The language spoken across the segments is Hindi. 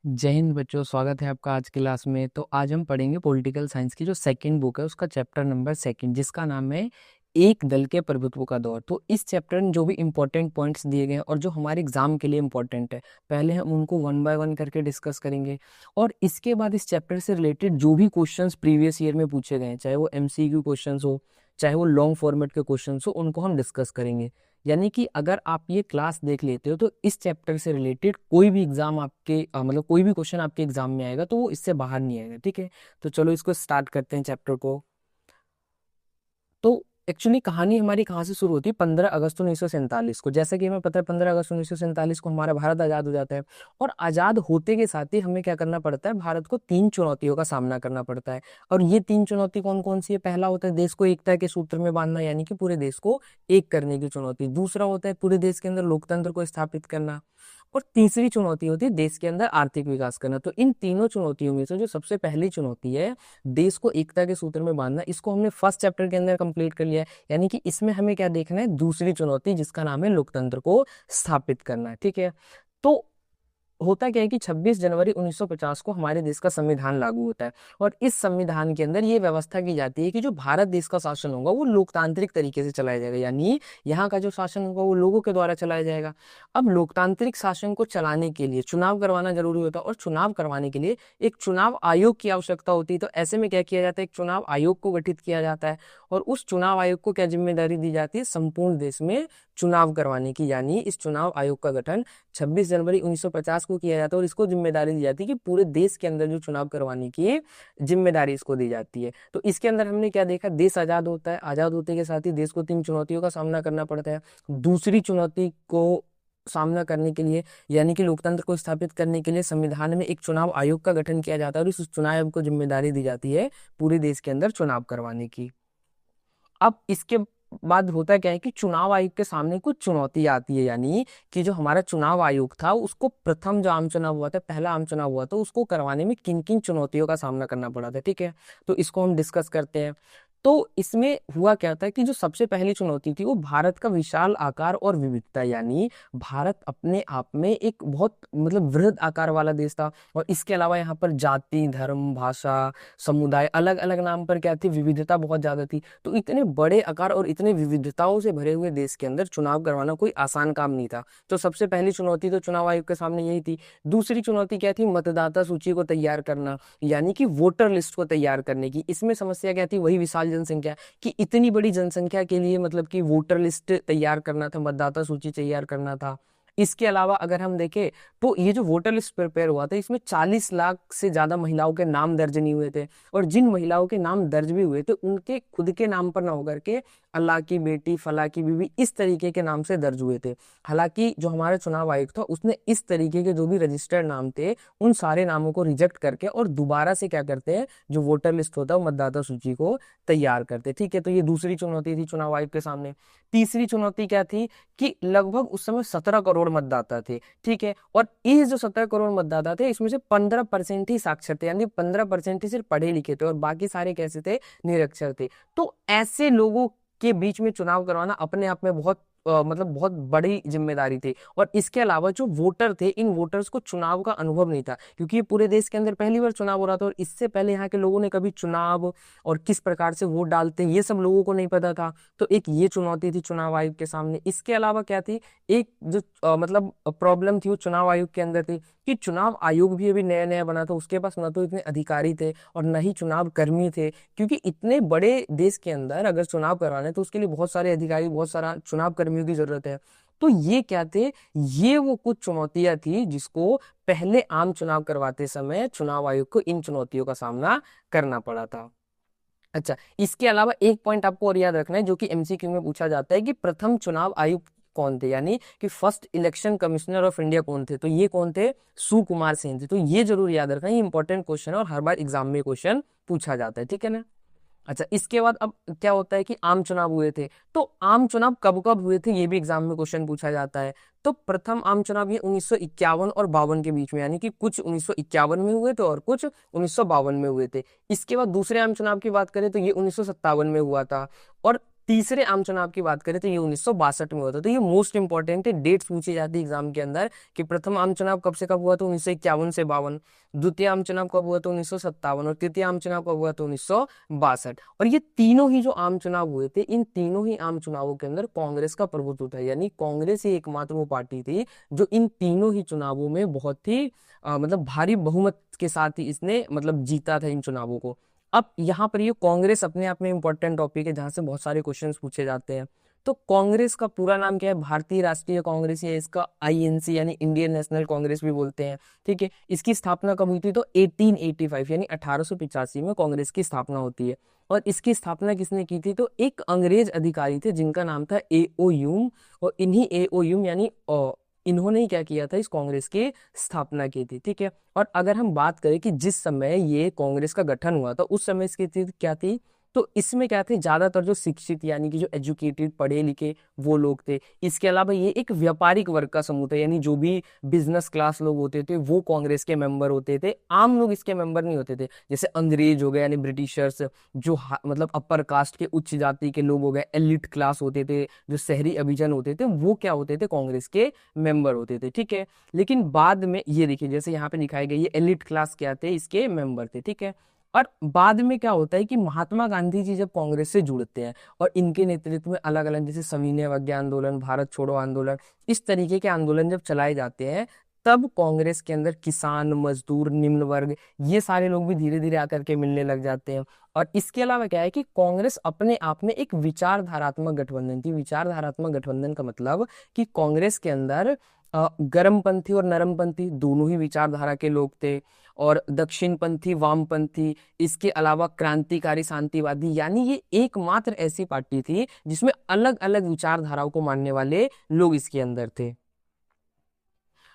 जय हिंद बच्चों, स्वागत है आपका आज की क्लास में। तो आज हम पढ़ेंगे पॉलिटिकल साइंस की जो सेकंड बुक है उसका चैप्टर नंबर सेकंड, जिसका नाम है एक दल के प्रभुत्व का दौर। तो इस चैप्टर में जो भी इंपॉर्टेंट पॉइंट्स दिए गए हैं और जो हमारे एग्जाम के लिए इंपॉर्टेंट है, पहले हम उनको वन बाय वन करके डिस्कस करेंगे। और इसके बाद इस चैप्टर से रिलेटेड जो भी क्वेश्चंस प्रीवियस ईयर में पूछे गए हैं, चाहे वो एमसीक्यू क्वेश्चंस हो, चाहे वो लॉन्ग फॉर्मेट के क्वेश्चंस हो, उनको हम डिस्कस करेंगे। यानी कि अगर आप ये क्लास देख लेते हो तो इस चैप्टर से रिलेटेड कोई भी एग्जाम आपके मतलब कोई भी क्वेश्चन आपके एग्जाम में आएगा तो वो इससे बाहर नहीं आएगा। ठीक है, तो चलो इसको स्टार्ट करते हैं चैप्टर को। तो एक्चुअली कहानी हमारी कहाँ से शुरू होती है? 15 अगस्त 1947 को। जैसा कि हमें पता है 15 अगस्त 1947 को हमारा भारत आजाद हो जाता है। और आजाद होते के साथ ही हमें क्या करना पड़ता है? भारत को 3 चुनौतियों का सामना करना पड़ता है। और ये 3 चुनौती कौन कौन सी है? पहला होता है देश को एकता के सूत्र में बांधना, यानी कि पूरे देश को एक करने की चुनौती। दूसरा होता है पूरे देश के अंदर लोकतंत्र को स्थापित करना। और तीसरी चुनौती होती है देश के अंदर आर्थिक विकास करना। तो इन तीनों चुनौतियों में से जो सबसे पहली चुनौती है देश को एकता के सूत्र में बांधना, इसको हमने फर्स्ट चैप्टर के अंदर कंप्लीट कर लिया है। यानी कि इसमें हमें क्या देखना है? दूसरी चुनौती, जिसका नाम है लोकतंत्र को स्थापित करना। ठीक है, तो होता क्या है कि 26 जनवरी 1950 को हमारे देश का संविधान लागू होता है। और इस संविधान के अंदर ये व्यवस्था की जाती है कि जो भारत देश का शासन होगा वो लोकतांत्रिक तरीके से चलाया जाएगा, यानी यहाँ का जो शासन होगा वो लोगों के द्वारा चलाया जाएगा। अब लोकतांत्रिक शासन को चलाने के लिए चुनाव करवाना जरूरी होता है, और चुनाव करवाने के लिए एक चुनाव आयोग की आवश्यकता होती है। तो ऐसे में क्या किया जाता है? एक चुनाव आयोग को गठित किया जाता है। और उस चुनाव आयोग को क्या जिम्मेदारी दी जाती है? संपूर्ण देश में चुनाव करवाने की। यानी इस चुनाव आयोग का गठन 26 जनवरी 1950 को किया जाता है, और इसको जिम्मेदारी दी जाती है कि पूरे देश के अंदर जो चुनाव करवाने की जिम्मेदारी इसको दी जाती है। तो इसके अंदर हमने क्या देखा? देश आजाद होता है, आजाद होते के साथ ही देश को 3 चुनौतियों का सामना करना पड़ता है। दूसरी चुनौती को सामना करने के लिए, यानी कि लोकतंत्र को स्थापित करने के लिए, संविधान में एक चुनाव आयोग का गठन किया जाता है, और इस चुनाव आयोग को जिम्मेदारी दी जाती है पूरे देश के अंदर चुनाव करवाने की। अब इसके बाद होता क्या है कि चुनाव आयोग के सामने कुछ चुनौती आती है। यानी कि जो हमारा चुनाव आयोग था उसको प्रथम जो आम चुनाव हुआ था, पहला आम चुनाव हुआ था, उसको करवाने में किन किन चुनौतियों का सामना करना पड़ा था। ठीक है, तो इसको हम डिस्कस करते हैं। तो इसमें हुआ क्या था कि जो सबसे पहली चुनौती थी वो भारत का विशाल आकार और विविधता। यानी भारत अपने आप में एक बहुत मतलब वृहद आकार वाला देश था, और इसके अलावा यहाँ पर जाति, धर्म, भाषा, समुदाय, अलग अलग नाम पर क्या थी? विविधता बहुत ज्यादा थी। तो इतने बड़े आकार और इतने विविधताओं से भरे हुए देश के अंदर चुनाव करवाना कोई आसान काम नहीं था। तो सबसे पहली चुनौती तो चुनाव आयोग के सामने यही थी। दूसरी चुनौती क्या थी? मतदाता सूची को तैयार करना, यानी कि वोटर लिस्ट को तैयार करने की। इसमें समस्या क्या थी? वही विशाल जनसंख्या, कि इतनी बड़ी जनसंख्या के लिए मतलब कि वोटर लिस्ट तैयार करना था, मतदाता सूची तैयार करना था। इसके अलावा अगर हम देखें तो ये जो वोटर लिस्ट प्रिपेयर हुआ था इसमें 40 लाख से ज्यादा महिलाओं के नाम दर्ज नहीं हुए थे। और जिन महिलाओं के नाम दर्ज भी हुए थे उनके खुद के नाम पर ना होकर के अल्लाह की बेटी, फला की बीवी, इस तरीके के नाम से दर्ज हुए थे। हालांकि जो हमारा चुनाव आयोग था उसने इस तरीके के जो भी रजिस्टर्ड नाम थे उन सारे नामों को रिजेक्ट करके और दोबारा से क्या करते हैं, जो वोटर लिस्ट होता है मतदाता सूची को तैयार करते। ठीक है, तो ये दूसरी चुनौती थी चुनाव आयोग के सामने। तीसरी चुनौती क्या थी? कि लगभग उस समय 17 करोड़ मतदाता थे। ठीक है, और ये जो 17 करोड़ मतदाता थे इसमें से 15% ही साक्षर थे, यानी 15% ही सिर्फ पढ़े लिखे थे, और बाकी सारे कैसे थे? निरक्षर थे। तो ऐसे लोगों के बीच में चुनाव करवाना अपने आप में बहुत मतलब बहुत बड़ी जिम्मेदारी थी। और इसके अलावा जो वोटर थे, इन वोटर्स को चुनाव का अनुभव नहीं था, क्योंकि ये पूरे देश के अंदर पहली बार चुनाव हो रहा था, और इससे पहले यहाँ के लोगों ने कभी चुनाव और किस प्रकार से वोट डालते हैं ये सब लोगों को नहीं पता था। तो एक ये चुनौती थी चुनाव आयोग के सामने। इसके अलावा क्या थी? एक जो मतलब प्रॉब्लम थी वो चुनाव आयोग के अंदर थी कि चुनाव आयोग भी अभी नया नया बना था, उसके पास न तो इतने अधिकारी थे और न ही चुनाव कर्मी थे। क्योंकि इतने बड़े देश के अंदर अगर चुनाव कराना है तो उसके लिए बहुत सारे अधिकारी, बहुत सारा चुनाव कर्मियों की जरूरत है। तो ये क्या थे? ये वो कुछ चुनौतियां थी जिसको पहले आम चुनाव करवाते समय चुनाव आयोग को इन चुनौतियों का सामना करना पड़ा था। अच्छा, इसके अलावा एक पॉइंट आपको और याद रखना है जो कि एमसीक्यू में पूछा जाता है कि प्रथम चुनाव आयुक्त कौन थे, यानी कि first election commissioner of India कौन थे? तो ये कौन थे? सुकुमार सेन थे। तो ये जरूर याद रखना, ये इंपॉर्टेंट क्वेश्चन है और हर बार एग्जाम में क्वेश्चन पूछा जाता है। ठीक है ना? अच्छा, इसके बाद अब क्या होता है कि आम चुनाव हुए थे। तो आम चुनाव कब कब हुए थे ये भी एग्जाम में क्वेश्चन पूछा जाता है। तो प्रथम आम चुनाव ये 1951 और 52 के बीच में, यानी कि कुछ 1951 में हुए थे और कुछ 1952 में हुए थे। इसके बाद दूसरे आम चुनाव की बात करें तो ये 1957 में हुआ था। और तीसरे आम चुनाव की बात करें तो ये 1962 में हुआ था। तो ये मोस्ट इंपॉर्टेंट है, डेट्स पूछी जाती है एग्जाम के अंदर कि प्रथम आम चुनाव कब से कब हुआ था, 1951 से 52, द्वितीय आम चुनाव कब हुआ था, 1957, और तृतीय आम चुनाव कब हुआ था, 1962। और ये तीनों ही जो आम चुनाव हुए थे, इन तीनों ही आम चुनावों के अंदर कांग्रेस का प्रभुत्व था, यानी कांग्रेस ही एकमात्र वो पार्टी थी जो इन तीनों ही चुनावों में बहुत ही मतलब भारी बहुमत के साथ ही इसने मतलब जीता था इन चुनावों को। अब यहाँ पर ये कांग्रेस अपने आप में इंपॉर्टेंट टॉपिक है जहां से बहुत सारे क्वेश्चंस पूछे जाते हैं। तो कांग्रेस का पूरा नाम क्या है, भारतीय राष्ट्रीय कांग्रेस, या इसका आईएनसी यानी इंडियन नेशनल कांग्रेस भी बोलते हैं। ठीक है, इसकी स्थापना कब हुई थी, तो 1885 यानी 1885 में कांग्रेस की स्थापना होती है। और इसकी स्थापना किसने की थी, तो एक अंग्रेज अधिकारी थे जिनका नाम था एओ ह्यूम। और इन्हीं एओ ह्यूम यानी इन्होंने ही क्या किया था, इस कांग्रेस की स्थापना की थी। ठीक है, और अगर हम बात करें कि जिस समय ये कांग्रेस का गठन हुआ था उस समय इसकी स्थिति क्या थी, तो इसमें क्या थे, ज्यादातर जो शिक्षित यानी कि जो एजुकेटेड पढ़े लिखे वो लोग थे। इसके अलावा ये एक व्यापारिक वर्ग का समूह था, यानी जो भी बिजनेस क्लास लोग होते थे वो कांग्रेस के मेंबर होते थे, आम लोग इसके मेंबर नहीं होते थे। जैसे अंग्रेज हो गए यानी ब्रिटिशर्स, जो मतलब अपर कास्ट के उच्च जाति के लोग हो गए, एलिट क्लास होते थे, जो शहरी अभिजन होते थे, वो क्या होते थे, कांग्रेस के मेंबर होते थे। ठीक है, लेकिन बाद में ये देखिए जैसे यहाँ पे दिखाई गई ये एलिट क्लास क्या थे, इसके मेंबर थे। ठीक है, और बाद में क्या होता है कि महात्मा गांधी जी जब कांग्रेस से जुड़ते हैं और इनके नेतृत्व में अलग अलग जैसे सविनय अवज्ञा आंदोलन, भारत छोड़ो आंदोलन, इस तरीके के आंदोलन जब चलाए जाते हैं, तब कांग्रेस के अंदर किसान, मजदूर, निम्न वर्ग, ये सारे लोग भी धीरे धीरे आकर के मिलने लग जाते हैं। और इसके अलावा क्या है कि कांग्रेस अपने आप में एक विचारधारात्मक गठबंधन थी। विचारधारात्मक गठबंधन का मतलब कि कांग्रेस के अंदर गर्मपंथी और नरमपंथी दोनों ही विचारधारा के लोग थे, और दक्षिणपंथी, वामपंथी, इसके अलावा क्रांतिकारी, शांतिवादी, यानी ये एकमात्र ऐसी पार्टी थी जिसमें अलग अलग विचारधाराओं को मानने वाले लोग इसके अंदर थे।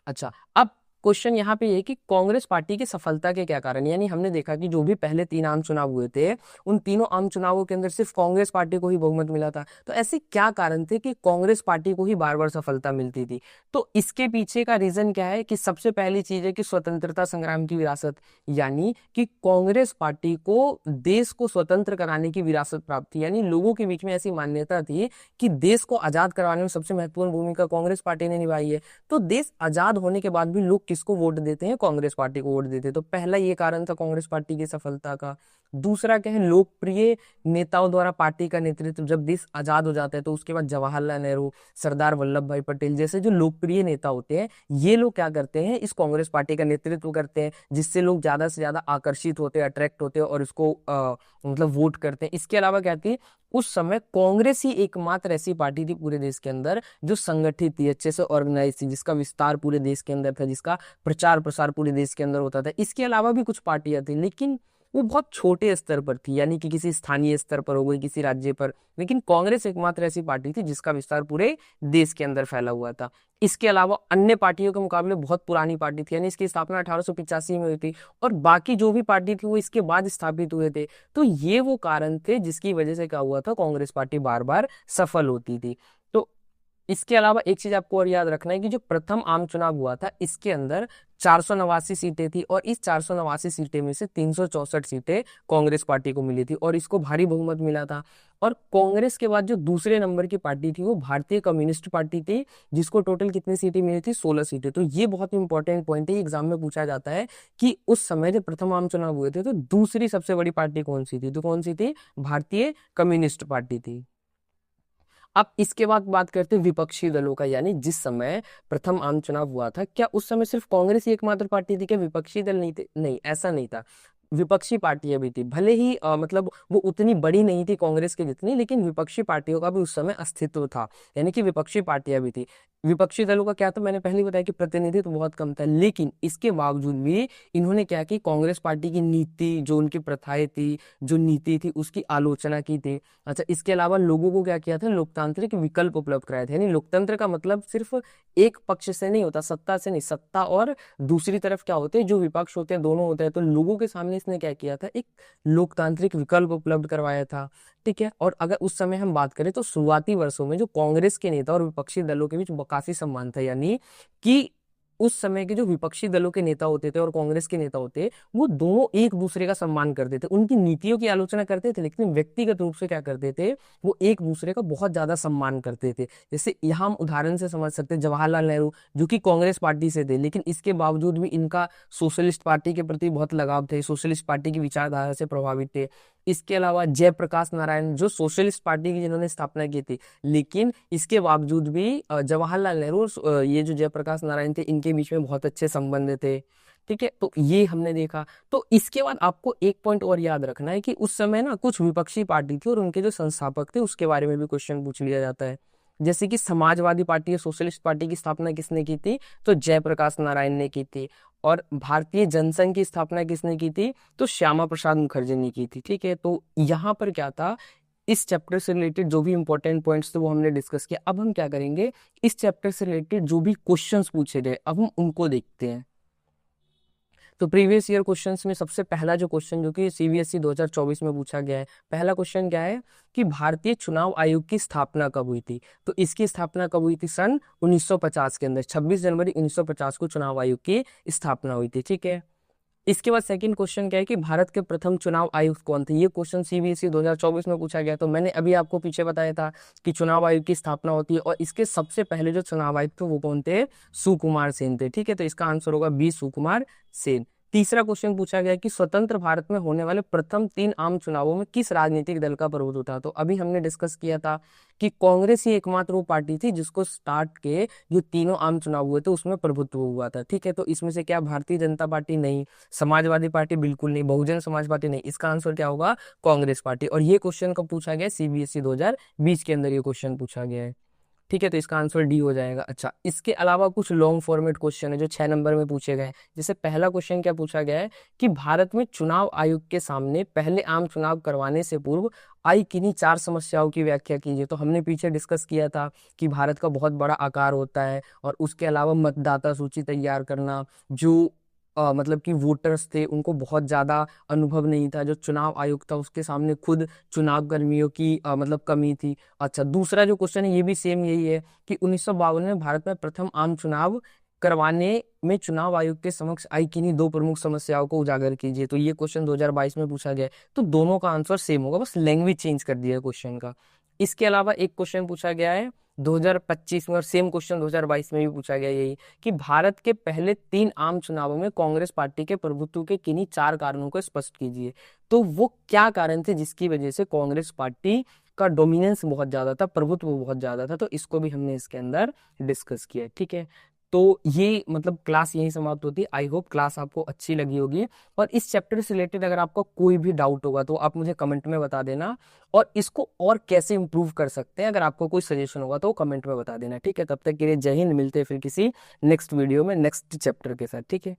अच्छा, अब क्वेश्चन यहाँ पे ये कि कांग्रेस पार्टी की सफलता के क्या कारण, यानी हमने देखा कि जो भी पहले 3 आम चुनाव हुए थे उन तीनों आम चुनावों के अंदर सिर्फ कांग्रेस पार्टी को ही बहुमत मिला था। तो ऐसे क्या कारण थे कि कांग्रेस पार्टी को ही बार बार सफलता मिलती थी, तो इसके पीछे का रीजन क्या है कि सबसे पहली चीज है कि स्वतंत्रता संग्राम की विरासत, यानी कि कांग्रेस पार्टी को देश को स्वतंत्र कराने की विरासत प्राप्त थी। यानी लोगों के बीच में ऐसी मान्यता थी कि देश को आजाद करवाने में सबसे महत्वपूर्ण भूमिका कांग्रेस पार्टी ने निभाई है। तो देश आजाद होने के बाद भी लोग किसको वोट देते हैं, कांग्रेस पार्टी को वोट देते हैं। तो पहला ये कारण था कांग्रेस पार्टी की सफलता का। दूसरा क्या है, लोकप्रिय नेताओं द्वारा पार्टी का नेतृत्व, जब देश आजाद हो जाता है तो उसके बाद जवाहरलाल नेहरू, सरदार वल्लभ भाई पटेल जैसे जो लोकप्रिय नेता होते हैं, ये लोग क्या करते हैं, इस कांग्रेस पार्टी का नेतृत्व करते हैं, जिससे लोग ज्यादा से ज्यादा आकर्षित होते हैं, अट्रैक्ट होते हैं और इसको मतलब वोट करते हैं। इसके अलावा क्या थी, उस समय कांग्रेस ही एकमात्र ऐसी पार्टी थी पूरे देश के अंदर जो संगठित थी, अच्छे से ऑर्गेनाइज थी, जिसका विस्तार पूरे देश के अंदर था, जिसका प्रचार प्रसार पूरे देश के अंदर होता था। इसके अलावा भी कुछ पार्टियां थी, लेकिन वो बहुत छोटे स्तर पर थी, यानी कि किसी स्थानीय स्तर पर हो गई, किसी राज्य पर, लेकिन कांग्रेस एकमात्र ऐसी पार्टी थी जिसका विस्तार पूरे देश के अंदर फैला हुआ था। इसके अलावा अन्य पार्टियों के मुकाबले बहुत पुरानी पार्टी थी, यानी इसकी स्थापना 1885 में हुई थी, और बाकी जो भी पार्टी थी वो इसके बाद स्थापित हुए थे। तो ये वो कारण थे जिसकी वजह से क्या हुआ था, कांग्रेस पार्टी बार बार सफल होती थी। तो इसके अलावा एक चीज आपको और याद रखना है कि जो प्रथम आम चुनाव हुआ था इसके अंदर 489 सीटें थी, और इस 489 सीटें में से 364 सीटें कांग्रेस पार्टी को मिली थी और इसको भारी बहुमत मिला था। और कांग्रेस के बाद जो दूसरे नंबर की पार्टी थी वो भारतीय कम्युनिस्ट पार्टी थी, जिसको टोटल कितनी सीटें मिली थी, 16 सीटें। तो ये बहुत इंपॉर्टेंट पॉइंट है, एग्जाम में पूछा जाता है कि उस समय जब प्रथम आम चुनाव हुए थे तो दूसरी सबसे बड़ी पार्टी कौन सी थी, तो कौन सी थी, भारतीय कम्युनिस्ट पार्टी थी। अब इसके बाद बात करते हैं विपक्षी दलों का, यानी जिस समय प्रथम आम चुनाव हुआ था क्या उस समय सिर्फ कांग्रेस ही एकमात्र पार्टी थी, क्या विपक्षी दल नहीं थे, नहीं ऐसा नहीं था। विपक्षी पार्टियां भी थी, भले ही मतलब वो उतनी बड़ी नहीं थी कांग्रेस के जितनी, लेकिन विपक्षी पार्टियों का भी उस समय अस्तित्व था, यानी कि विपक्षी पार्टियां भी थी। विपक्षी दलों का क्या था, मैंने पहले बताया कि प्रतिनिधित्व बहुत कम था, लेकिन इसके बावजूद भी इन्होंने क्या की, कांग्रेस पार्टी की नीति, जो उनकी प्रथाएं थी, जो नीति थी, उसकी आलोचना की थी। अच्छा, इसके अलावा लोगों को क्या किया था, लोकतांत्रिक विकल्प उपलब्ध कराए थे। यानी लोकतंत्र का मतलब सिर्फ एक पक्ष से नहीं होता, सत्ता से नहीं, सत्ता और दूसरी तरफ क्या होते हैं, जो विपक्ष होते हैं, दोनों होते हैं। तो लोगों के सामने इसने क्या किया था, एक लोकतांत्रिक विकल्प उपलब्ध करवाया था। ठीक है, और अगर उस समय हम बात करें तो शुरुआती वर्षों में जो कांग्रेस के नेता और विपक्षी दलों के बीच काफी सम्मान था, यानी कि उस समय के जो विपक्षी दलों के नेता होते थे और कांग्रेस के नेता होते, वो दोनों एक दूसरे का सम्मान करते थे, उनकी नीतियों की आलोचना करते थे, लेकिन व्यक्तिगत रूप से क्या करते थे, वो एक दूसरे का बहुत ज्यादा सम्मान करते थे। जैसे यहाँ हम उदाहरण से समझ सकते हैं, जवाहरलाल नेहरू जो कि कांग्रेस पार्टी से थे, लेकिन इसके बावजूद भी इनका सोशलिस्ट पार्टी के प्रति बहुत लगाव थे, सोशलिस्ट पार्टी की विचारधारा से प्रभावित थे। इसके अलावा जयप्रकाश नारायण जो सोशलिस्ट पार्टी की जिन्होंने स्थापना की थी, लेकिन इसके बावजूद भी जवाहरलाल नेहरू और ये जो जयप्रकाश नारायण थे, इनके बीच में बहुत अच्छे संबंध थे। ठीक है, तो ये हमने देखा। तो इसके बाद आपको एक पॉइंट और याद रखना है कि उस समय ना कुछ विपक्षी पार्टी थी और उनके जो संस्थापक थे उसके बारे में भी क्वेश्चन पूछ लिया जाता है। जैसे कि समाजवादी पार्टी या सोशलिस्ट पार्टी की स्थापना किसने की थी, तो जयप्रकाश नारायण ने की थी। और भारतीय जनसंघ की स्थापना किसने की थी, तो श्यामा प्रसाद मुखर्जी ने की थी। ठीक है, तो यहाँ पर क्या था, इस चैप्टर से रिलेटेड जो भी इंपॉर्टेंट पॉइंट्स थे वो हमने डिस्कस किया। अब हम क्या करेंगे, इस चैप्टर से रिलेटेड जो भी क्वेश्चंस पूछे गए अब हम उनको देखते हैं। तो प्रीवियस ईयर क्वेश्चंस में सबसे पहला जो क्वेश्चन जो कि सीबीएसई 2024 में पूछा गया है, पहला क्वेश्चन क्या है कि भारतीय चुनाव आयोग की स्थापना कब हुई थी। तो इसकी स्थापना कब हुई थी, सन 1950 के अंदर, 26 जनवरी 1950 को चुनाव आयोग की स्थापना हुई थी। ठीक है, इसके बाद सेकंड क्वेश्चन क्या है कि भारत के प्रथम चुनाव आयुक्त कौन थे। ये क्वेश्चन सीबीएसई 2024 में पूछा गया। तो मैंने अभी आपको पीछे बताया था कि चुनाव आयोग की स्थापना होती है और इसके सबसे पहले जो चुनाव आयुक्त थे वो कौन थे, सुकुमार सेन थे। ठीक है, तो इसका आंसर होगा बी, सुकुमार सेन। तीसरा क्वेश्चन पूछा गया कि स्वतंत्र भारत में होने वाले प्रथम 3 आम चुनावों में किस राजनीतिक दल का प्रभुत्व था। तो अभी हमने डिस्कस किया था कि कांग्रेस ही एकमात्र वो पार्टी थी जिसको स्टार्ट के जो तीनों आम चुनाव हुए थे उसमें प्रभुत्व हुआ था। ठीक है, तो इसमें से क्या भारतीय जनता पार्टी नहीं, समाजवादी पार्टी बिल्कुल नहीं, बहुजन समाज पार्टी नहीं, इसका आंसर क्या होगा, कांग्रेस पार्टी। और ये क्वेश्चन कब पूछा गया, सीबीएसई 2020 के अंदर ये क्वेश्चन पूछा गया है। ठीक है, तो इसका आंसर डी हो जाएगा। अच्छा, इसके अलावा कुछ लॉन्ग फॉर्मेट क्वेश्चन है जो 6 नंबर में पूछे गए हैं। जैसे पहला क्वेश्चन क्या पूछा गया है कि भारत में चुनाव आयोग के सामने पहले आम चुनाव करवाने से पूर्व आई किन्हीं 4 समस्याओं की व्याख्या कीजिए। तो हमने पीछे डिस्कस किया था कि भारत का बहुत बड़ा आकार होता है और उसके अलावा मतदाता सूची तैयार करना, जो मतलब कि वोटर्स थे उनको बहुत ज्यादा अनुभव नहीं था, जो चुनाव आयोग था उसके सामने खुद चुनाव कर्मियों की मतलब कमी थी। अच्छा, दूसरा जो क्वेश्चन है ये भी सेम यही है कि 1952 में भारत में प्रथम आम चुनाव करवाने में चुनाव आयोग के समक्ष आई किन्हीं 2 प्रमुख समस्याओं को उजागर कीजिए। तो ये क्वेश्चन 2022 में पूछा गया है। तो दोनों का आंसर सेम होगा, बस लैंग्वेज चेंज कर दिया है क्वेश्चन का। इसके अलावा एक क्वेश्चन पूछा गया है 2025 में और सेम क्वेश्चन 2022 में भी पूछा गया यही कि भारत के पहले 3 आम चुनावों में कांग्रेस पार्टी के प्रभुत्व के किन्हीं 4 कारणों को स्पष्ट कीजिए। तो वो क्या कारण थे जिसकी वजह से कांग्रेस पार्टी का डोमिनेंस बहुत ज्यादा था, प्रभुत्व बहुत ज्यादा था। तो इसको भी हमने इसके अंदर डिस्कस किया। ठीक है, तो ये मतलब क्लास यही समाप्त होती है। आई होप क्लास आपको अच्छी लगी होगी और इस चैप्टर से रिलेटेड अगर आपका कोई भी डाउट होगा तो आप मुझे कमेंट में बता देना और इसको और कैसे इंप्रूव कर सकते हैं अगर आपको कोई सजेशन होगा तो कमेंट में बता देना। ठीक है, तब तक के लिए जय हिंद, मिलते हैं फिर किसी नेक्स्ट वीडियो में नेक्स्ट चैप्टर के साथ। ठीक है।